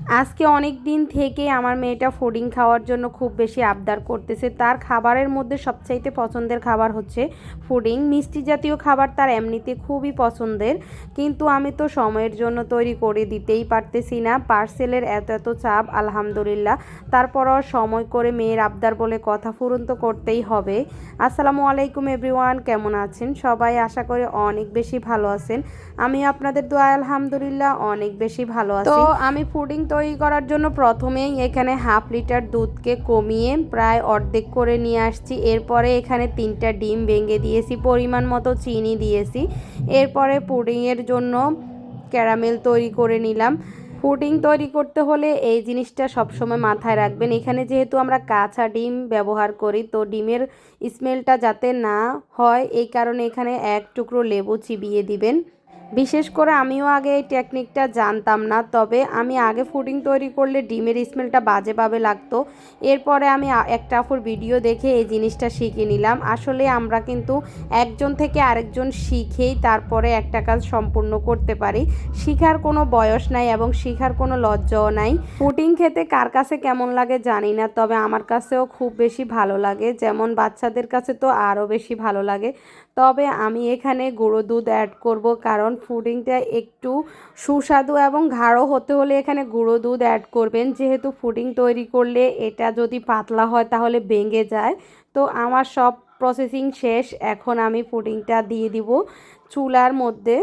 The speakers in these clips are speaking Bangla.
আজকে অনেক দিন থেকে আমার মেয়েটা ফুডিং খাওয়ার জন্য খুব বেশি আবদার করতেছে। তার খাবারের মধ্যে সবচাইতে পছন্দের খাবার হচ্ছে ফুডিং। মিষ্টি জাতীয় খাবার তার এমনিতে খুবই পছন্দের, কিন্তু আমি তো সময়ের জন্য তৈরি করে দিতেই পারতেছি না। পার্সেলের এত চাপ, আলহামদুলিল্লাহ তারপরও সময় করে মেয়ের আবদার বলে কথা পূরণ তো করতেই হবে। আসসালামু আলাইকুম এভরিওয়ান, কেমন আছেন সবাই? আশা করি অনেক বেশি ভালো আছেন। আমি আপনাদের দোয়ায় আলহামদুলিল্লাহ অনেক বেশি ভালো আছি। তো আমি ফুডিং তৈরি করার জন্য প্রথমেই এখানে হাফ লিটার দুধকে কমিয়ে প্রায় অর্ধেক করে নিয়ে আসছি। এরপরে এখানে 3টা ডিম ভেঙে দিয়েছি, পরিমাণ মতো চিনি দিয়েছি। এরপরে পুডিংয়ের জন্য ক্যারামেল তৈরি করে নিলাম। পুডিং তৈরি করতে হলে এই জিনিসটা সবসময় মাথায় রাখবেন। এখানে যেহেতু আমরা কাঁচা ডিম ব্যবহার করি, তো ডিমের স্মেলটা যাতে না হয় এই কারণে এখানে এক টুকরো লেবু চিবিয়ে দিবেন। বিশেষ করে আমিও আগে এই টেকনিকটা জানতাম না, তবে আমি আগে ফুডিং তৈরি করলে ডিমের স্মেলটা বাজেভাবে লাগতো। এরপরে আমি একটা আপুর ভিডিও দেখে এই জিনিসটা শিখে নিলাম। আসলে আমরা কিন্তু একজন থেকে আরেকজন শিখেই তারপরে একটা কাজ সম্পূর্ণ করতে পারি। শিখার কোনো বয়স নাই এবং শিখার কোনো লজ্জাও নাই। পুডিং খেতে কার কাছে কেমন লাগে জানি না, তবে আমার কাছেও খুব বেশি ভালো লাগে, যেমন বাচ্চাদের কাছে তো আরও বেশি ভালো লাগে। তবে আমি এখানে গুঁড়ো দুধ অ্যাড করব, কারণ পুডিংটা একটু সুস্বাদু এবং গাঢ় হতে হলে এখানে গুঁড়ো দুধ অ্যাড করবেন। যেহেতু পুডিং তৈরি করলে এটা যদি পাতলা হয় তাহলে ভেঙে যায়। তো আমার সব প্রসেসিং শেষ, এখন আমি পুডিংটা দিয়ে দিব চুলার মধ্যে।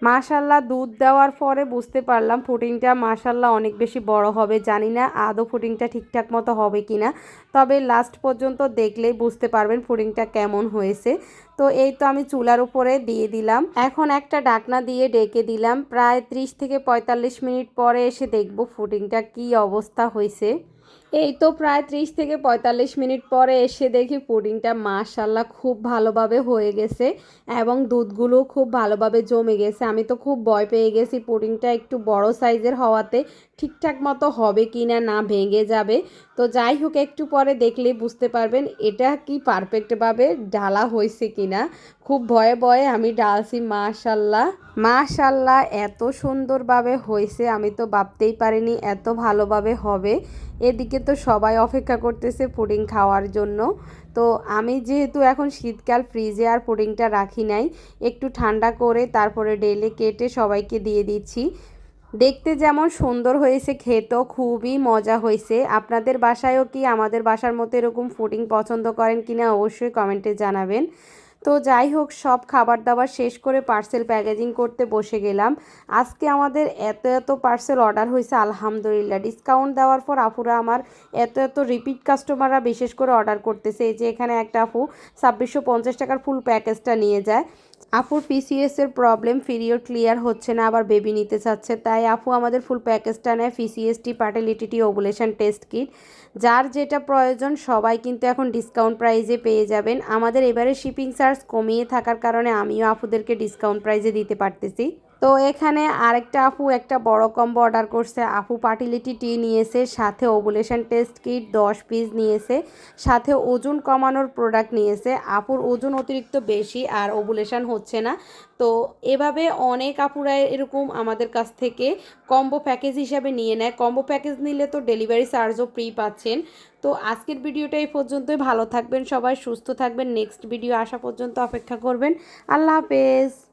মাশাল্লাহ দুধ দেওয়ার পরে বুঝতে পারলাম পুডিংটা মাশাল্লাহ অনেক বেশি বড় হবে। জানি না আদৌ পুডিংটা ঠিকঠাক মতো হবে কি না, তবে লাস্ট পর্যন্ত দেখলেই বুঝতে পারবেন পুডিংটা কেমন হয়েছে। তো এই তো আমি চুলার উপরে দিয়ে দিলাম, এখন একটা ঢাকনা দিয়ে ডেকে দিলাম। প্রায় 30 থেকে 45 মিনিট পরে এসে দেখব পুডিংটা কি অবস্থা হয়েছে। এই তো প্রায় 30 থেকে 45 মিনিট পরে এসে দেখি পুডিংটা মাশাল্লাহ খুব ভালোভাবে হয়ে গেছে এবং দুধগুলো খুব ভালোভাবে জমে গেছে। আমি তো খুব ভয় পেয়ে গেছি পুডিংটা একটু বড় সাইজের হওয়াতে ঠিকঠাক মতো হবে কি না, না ভেঙে যাবে। তো যাই হোক, একটু পরে দেখলেই বুঝতে পারবেন এটা কি পারফেক্টভাবে ঢালা হয়েছে কি না। খুব ভয়ে ভয়ে আমি ডালছি। মাশাল্লাহ মাশাল্লাহ এত সুন্দরভাবে হয়েছে, আমি তো ভাবতেই পারিনি এত ভালোভাবে হবে। এদিকে তো সবাই অপেক্ষা করতেছে পুডিং খাওয়ার জন্য। তো আমি যেহেতু এখন শীতকাল, ফ্রিজে আর পুডিংটা রাখি নাই, একটু ঠান্ডা করে তারপরে ডেলে কেটে সবাইকে দিয়ে দিচ্ছি। দেখতে যেমন সুন্দর হয়েছে, খেতেও খুবই মজা হয়েছে। আপনাদের বাসায়ও কি আমাদের বাসার মতো এরকম পুডিং পছন্দ করেন কিনা অবশ্যই কমেন্টে জানাবেন। তো যাই হোক, সব খাবার দাবার শেষ করে পার্সেল প্যাকেজিং করতে বসে গেলাম। আজকে আমাদের এত পার্সেল অর্ডার হয়েছে আলহামদুলিল্লাহ। ডিসকাউন্ট দেওয়ার পর আপুরা আমার এত রিপিট কাস্টমাররা বিশেষ করে অর্ডার করতেছে। এই যে এখানে একটা আপু 2650 টাকার ফুল প্যাকেজটা নিয়ে যায়। আপুর পিসিএসের প্রবলেম, পিরিয়ড ক্লিয়ার হচ্ছে না, আবার বেবি নিতে চাচ্ছে, তাই আপু আমাদের ফুল প্যাকেজটা নেয়। পিসিএসটি, ফার্টিলিটি, ওভুলেশন টেস্ট কিট, যার যেটা প্রয়োজন সবাই কিন্তু এখন ডিসকাউন্ট প্রাইজে পেয়ে যাবেন। আমাদের এবারে শিপিং চার্জ কমিয়ে থাকার কারণে আমিও আপুদেরকে ডিসকাউন্ট প্রাইজে দিতে পারতেছি। তো এখানে আরেকটা আপু একটা বড় কম্বো অর্ডার করছে। আপু ফার্টিলিটি টি নিয়েছে, সাথে ওভুলেশন টেস্ট কিট 10 পিস নিয়েছে, সাথে ওজন কমানোর প্রোডাক্ট নিয়েছে। আপুর ওজন অতিরিক্ত বেশি আর ওভুলেশন হচ্ছে না। তো এভাবে অনেক আপুরা এরকম আমাদের কাছ থেকে কম্বো প্যাকেজ হিসাবে নিয়ে নেয়। কম্বো প্যাকেজ নিলে তো ডেলিভারি চার্জও ফ্রি পাচ্ছেন। তো আজকের ভিডিওটা এই পর্যন্তই। ভালো থাকবেন সবাই, সুস্থ থাকবেন। নেক্সট ভিডিও আসা পর্যন্ত অপেক্ষা করবেন। আল্লাহ হাফেজ।